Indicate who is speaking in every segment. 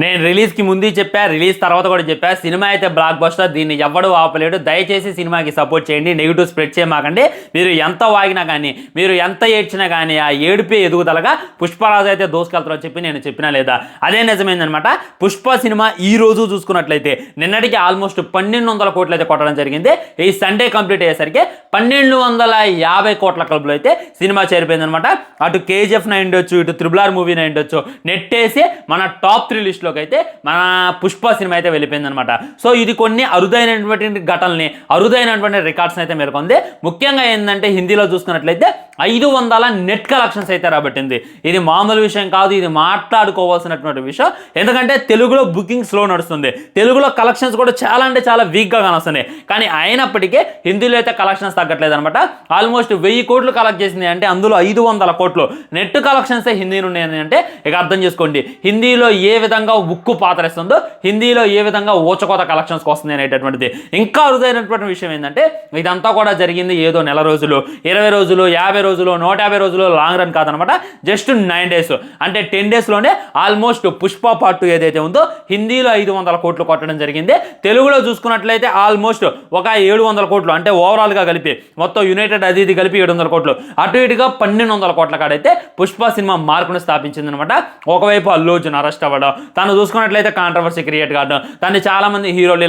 Speaker 1: నేను రిలీజ్కి ముందు చెప్పా, రిలీజ్ తర్వాత కూడా చెప్పా, సినిమా అయితే బ్లాక్ బస్టర్, దీన్ని ఎవ్వడూ ఆపలేడు. దయచేసి సినిమాకి సపోర్ట్ చేయండి, నెగిటివ్ స్ప్రెడ్ చేయమాకండి. మీరు ఎంత వాగినా కానీ, మీరు ఎంత ఏడ్చినా కానీ ఆ ఏడుపే ఎదుగుదలగా పుష్పరాజు అయితే దోసుకెళ్తారని చెప్పి నేను చెప్పినా లేదా? అదే నిజమైందనమాట. పుష్ప సినిమా ఈ రోజు చూసుకున్నట్లయితే నిన్నటికి ఆల్మోస్ట్ 1200 కోట్లు అయితే కొట్టడం జరిగింది. ఈ సండే కంప్లీట్ అయ్యేసరికి 1250 కోట్ల క్లబ్లో అయితే సినిమా చేరిపోయిందనమాట. అటు కేజీఎఫ్ నై ఉండొచ్చు, ఇటు RRR మూవీ నై ఉండొచ్చు, నెట్టేసి మన టాప్ 3 లిస్ట్ అయితే మన పుష్ప సినిమా అయితే వెళ్ళిపోయిందనమాట. సో ఇది కొన్ని అరుదైనటువంటి ఘటనల్ని, అరుదైనటువంటి రికార్డ్స్ అయితే మేల్కొంది. ముఖ్యంగా ఏంటంటే హిందీలో చూసుకున్నట్లయితే 500 నెట్ కలెక్షన్స్ అయితే రాబట్టింది. ఇది మామూలు విషయం కాదు, ఇది మాట్లాడుకోవాల్సినటువంటి విషయం. ఎందుకంటే తెలుగులో బుకింగ్ స్లో నడుస్తుంది, తెలుగులో కలెక్షన్స్ కూడా చాలా అంటే చాలా వీక్గా కానొస్తున్నాయి. కానీ అయినప్పటికీ హిందీలో అయితే కలెక్షన్స్ తగ్గట్లేదు అనమాట. ఆల్మోస్ట్ 1000 కోట్లు కలెక్ట్ చేసింది అంటే అందులో 500 కోట్లు నెట్ కలెక్షన్స్ హిందీ నుండి అంటే ఇక అర్థం చేసుకోండి హిందీలో ఏ విధంగా ఉక్కు పాతరేస్తుందో, హిందీలో ఏ విధంగా ఊచకోత కలెక్షన్స్కి వస్తుంది అనేటటువంటిది. ఇంకా అరుదైనటువంటి విషయం ఏంటంటే ఇదంతా కూడా జరిగింది ఏదో నెల రోజులు, 20 రోజులు, 50 రోజులు, 150 రోజులు లాంగ్ రన్ కాదనమాట. జస్ట్ 9 డేస్ అంటే 10 డేస్లోనే ఆల్మోస్ట్ పుష్ప పార్ట్ 2 ఏదైతే ఉందో హిందీలో 500 కోట్లు కొట్టడం జరిగింది. తెలుగులో చూసుకున్నట్లయితే ఆల్మోస్ట్ ఒక 700 కోట్లు అంటే ఓవరాల్గా కలిపి మొత్తం యునైటెడ్ అది ఇది కలిపి 700 కోట్లు, అటు ఇటుగా 1200 కోట్ల కాడైతే పుష్ప సినిమా మార్కును స్థాపించింది అనమాట. ఒకవైపు అల్లు అర్జున్ అరెస్ట్ అవ్వడం, తను చూసుకున్నట్లయితే కాంట్రవర్సీ క్రియేట్ కావడం, దాన్ని చాలా మంది హీరోలు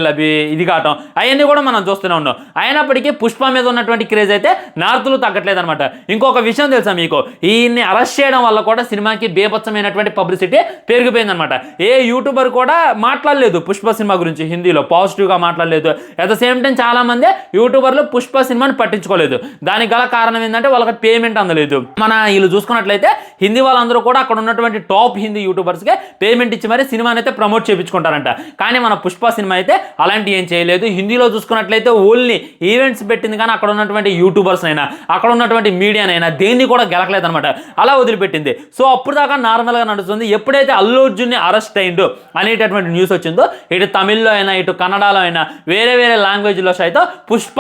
Speaker 1: ఇది కావడం, అవన్నీ కూడా మనం చూస్తూనే ఉన్నాం. అయినప్పటికీ పుష్ప మీద ఉన్నటువంటి క్రేజ్ అయితే నార్త్లో తగ్గట్లేదు అనమాట. ఇంకొక విషయం తెలుసా మీకు, ఈయన్ని అరెస్ట్ చేయడం వల్ల కూడా సినిమాకి బేపచ్చమైనటువంటి పబ్లిసిటీ పెరిగిపోయిందనమాట. ఏ యూట్యూబర్ కూడా మాట్లాడలేదు పుష్ప సినిమా గురించి, హిందీలో పాజిటివ్గా మాట్లాడలేదు. అట్ ద సేమ్ టైం చాలా మంది యూట్యూబర్లు పుష్ప సినిమాని పట్టించుకోలేదు. దానికి గల కారణం ఏంటంటే వాళ్ళకి పేమెంట్ అందలేదు. మన వీళ్ళు చూసుకున్నట్లయితే హిందీ వాళ్ళందరూ కూడా అక్కడ ఉన్నటువంటి టాప్ హిందీ యూట్యూబర్స్కి పేమెంట్ ఇచ్చి మరి సినిమాని అయితే ప్రమోట్ చేయించుకుంటారంట. కానీ మన పుష్ప సినిమా అయితే అలాంటి ఏం చేయలేదు. హిందీలో చూసుకున్నట్లయితే ఓన్లీ ఈవెంట్స్ పెట్టింది, కానీ అక్కడ ఉన్నటువంటి యూట్యూబర్స్ అయినా అక్కడ ఉన్నటువంటి మీడియానైనా దేన్ని కూడా గెలకలేదనమాట, అలా వదిలిపెట్టింది. సో అప్పుడు దాకా నార్మల్గా నడుస్తుంది. ఎప్పుడైతే అల్లు అర్జున్ని అరెస్ట్ అయిందో అనేటటువంటి న్యూస్ వచ్చిందో, ఇటు తమిళ్లో అయినా ఇటు కన్నడలో అయినా వేరే వేరే లాంగ్వేజ్లో సైతం పుష్ప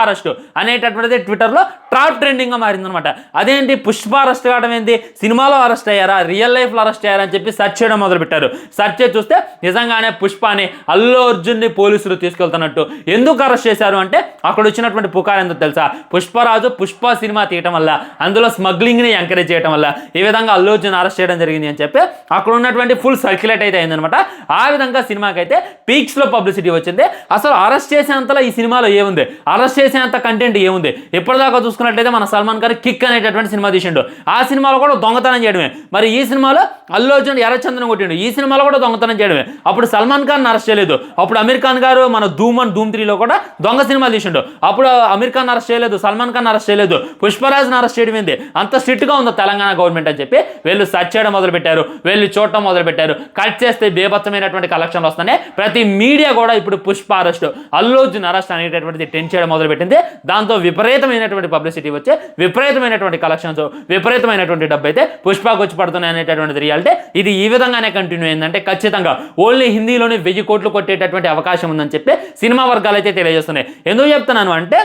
Speaker 1: అరెస్ట్ అనేటటువంటిది ట్విట్టర్లో టాప్ ట్రెండింగ్గా మారిందనమాట. అదేంటి పుష్ప అరెస్ట్ కావడం ఏంటి, సినిమాలో అరెస్ట్ అయ్యారా, రియల్ లైఫ్లో అరెస్ట్ అయ్యారా అని చెప్పి సెర్చ్ చేయడం మొదలుపెట్టారు. సెర్చ్ చేసి చూస్తే నిజంగానే పుష్పని అల్లు అర్జున్ని పోలీసులు తీసుకెళ్తున్నట్టు. ఎందుకు అరెస్ట్ చేశారు అంటే అక్కడ వచ్చినటువంటి పుకార్ ఎందుకు తెలుసా, పుష్పరాజు పుష్ప సినిమా తీయటం వల్ల, అందులో స్మగ్లింగ్ని ఎంకరేజ్ చేయడం వల్ల ఈ విధంగా అల్లు అర్జున్ అరెస్ట్ చేయడం జరిగింది అని చెప్పి అక్కడ ఉన్నటువంటి ఫుల్ సర్క్యులేట్ అయితే అయిందనమాట. ఆ విధంగా సినిమాకి అయితే పీక్స్లో పబ్లిసిటీ వచ్చింది. అసలు అరెస్ట్ చేసేంతలో ఈ సినిమాలో ఏముంది, అరెస్ట్ చేసేంత కంటెంట్ ఏముంది? ఎప్పటిదాకా చూసుకున్నట్లయితే మన సల్మాన్ గారు కిక్ అనేటటువంటి సినిమా తీసిండు, ఆ సినిమాలో కూడా దొంగతనం చేయడమే. మరి ఈ సినిమాలో అల్లు అర్జున్ ఎర్రచందనం కొట్టిండు, ఈ సినిమాలో కూడా దొంగతనం చేయడమే. అప్పుడు సల్మాన్ ఖాన్ అరెస్ట్ చేయలేదు, అప్పుడు అమీర్ ఖాన్ గారు మన ధూమ్ 3లో కూడా దొంగ సినిమా తీసిండు, అప్పుడు అమీర్ ఖాన్ అరెస్ట్ చేయలేదు, సల్మాన్ ఖాన్ అరెస్ట్ చేయలేదు, పుష్పరాజ్ని అరెస్ట్ చేయడం ఏంది, అంత స్ట్రిక్ట్గా ఉందో తెలంగాణ గవర్నమెంట్ అని చెప్పి వీళ్ళు సెర్చ్ చేయడం మొదలుపెట్టారు, వీళ్ళు చూడటం మొదలుపెట్టారు. కట్ చేస్తే బేబత్తమైనటువంటి కలెక్షన్లు వస్తున్నాయి. ప్రతి మీడియా కూడా ఇప్పుడు పుష్ప అరెస్ట్, అల్లు అర్జున్ అరెస్ట్ అనేటటువంటిది టెన్ చేయడం మొదలుపెట్టింది. దాంతో విపరీతమైనటువంటి పబ్లిసిటీ వచ్చి విపరీతమైనటువంటి కలెక్షన్స్, విపరీతమైనటువంటి డబ్బు అయితే పుష్పకు వచ్చి పడుతున్నాయి అనేటటువంటిది రియాలిటీ. ఇది ఈ విధంగానే కంటిన్యూ అయిందంటే ఖచ్చితంగా ఓన్లీ హిందీలోనే 1000 కోట్లు కొట్టేటటువంటి అవకాశం ఉందని చెప్పి సినిమా వర్గాలు అయితే తెలియజేస్తున్నాయి. ఎందుకు చెప్తున్నాను అంటే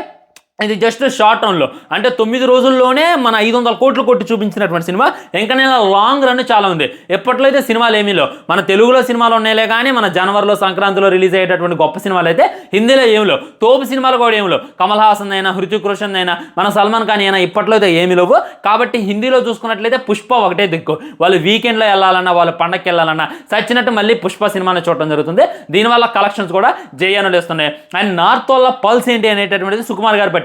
Speaker 1: ఇది జస్ట్ షార్ట్ రన్లో అంటే 9 రోజుల్లోనే మన 500 కోట్లు కొట్టి చూపించినటువంటి సినిమా. ఇంకా నేను లాంగ్ రన్ చాలా ఉంది. ఎప్పట్లో అయితే సినిమాలు ఏమీలో మన తెలుగులో సినిమాలు ఉన్నాయిలే, కానీ మన జనవరిలో సంక్రాంతిలో రిలీజ్ అయ్యేటటువంటి గొప్ప సినిమాలు అయితే హిందీలో ఏమిలో, తోపు సినిమాలు కూడా ఏమిలో, కమల్ హాసన్ అయినా, హృతిక్ రోషన్ అయినా, మన సల్మాన్ ఖాన్ అయినా ఇప్పట్లో అయితే ఏమీ లేవు. కాబట్టి హిందీలో చూసుకున్నట్లయితే పుష్ప ఒకటే దిక్కు. వాళ్ళు వీకెండ్లో వెళ్ళాలన్నా, వాళ్ళు పండగకి వెళ్ళాలన్నా సచ్చినట్టు మళ్ళీ పుష్ప సినిమాని చూడటం జరుగుతుంది. దీనివల్ల కలెక్షన్స్ కూడా జయనులు వేస్తున్నాయి. అండ్ నార్త్ వల్ల పల్స్ ఏంటి అనేటటువంటిది సుకుమార్ గారు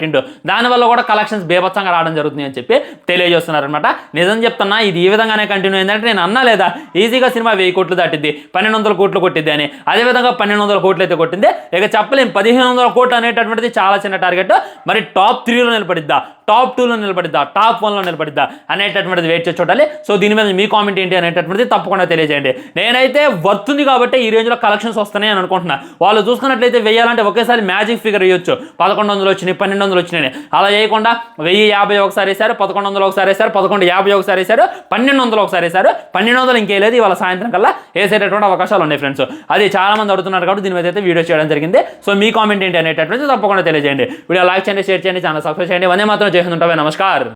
Speaker 1: దానివల్ల కూడా కలెక్షన్స్ బేబత్సంగా రావడం జరుగుతుంది అని చెప్పి తెలియజేస్తున్నారు అనమాట. నిజం చెప్తున్నా, ఇది ఈ విధంగానే కంటిన్యూ అయిందంటే నేను అన్నా లేదా ఈజీగా సినిమా 1000 కోట్లు దాటిద్ది, 1200 కోట్లు కొట్టిద్ది అని. అదేవిధంగా 1200 కోట్లు అయితే కొట్టింది. ఇక చెప్పలేం 1500 కోట్లు అనేటటువంటిది చాలా చిన్న టార్గెట్. మరి టాప్ 3లో నిలబడిద్దా, టాప్ 2లో నిలబడిద్దా, టాప్ 1లో నిలబడిద్దా అనేటటువంటిది వెయిట్ చేసి చూడాలి. సో దీని మీద మీ కామెంట్ ఏంటి అనేటటువంటిది తప్పకుండా తెలియజేయండి. నేనైతే వర్తుంది కాబట్టి ఈ రేంజ్లో కలెక్షన్స్ వస్తున్నాయి అని అనుకుంటున్నా. వాళ్ళు చూసుకున్నట్లయితే వేయాలంటే ఒకేసారి మ్యాజిక్ ఫిగర్ వేయొచ్చు, 1100 వచ్చినాయి, 1200 వచ్చినాయి. అలా చేయకుండా 1050 ఒకసారి వేశారు, 1100 ఒకసారి వేశారు, 1150 ఒకసారి వేశారు, 1200 ఒకసారి వేశారు, 1200 ఇంకేలేదు. ఇవాళ సాయంత్రం కల్లా వేసేటటువంటి అవకాశాలు ఉన్నాయి ఫ్రెండ్స్. అది చాలా మంది అడుగుతున్నారు కాబట్టి దీని మీద అయితే వీడియో చేయడం జరిగింది. సో మీ కామెంట్ ఏంటి అనేటటువంటిది తప్పకుండా తెలియజేయండి. వీడియో లైక్ చేయండి, షేర్ చేయండి, ఛానల్ సబ్స్క్రైబ్ చేయండి. వందే మాత్రం జై హింద్. నమస్కారం.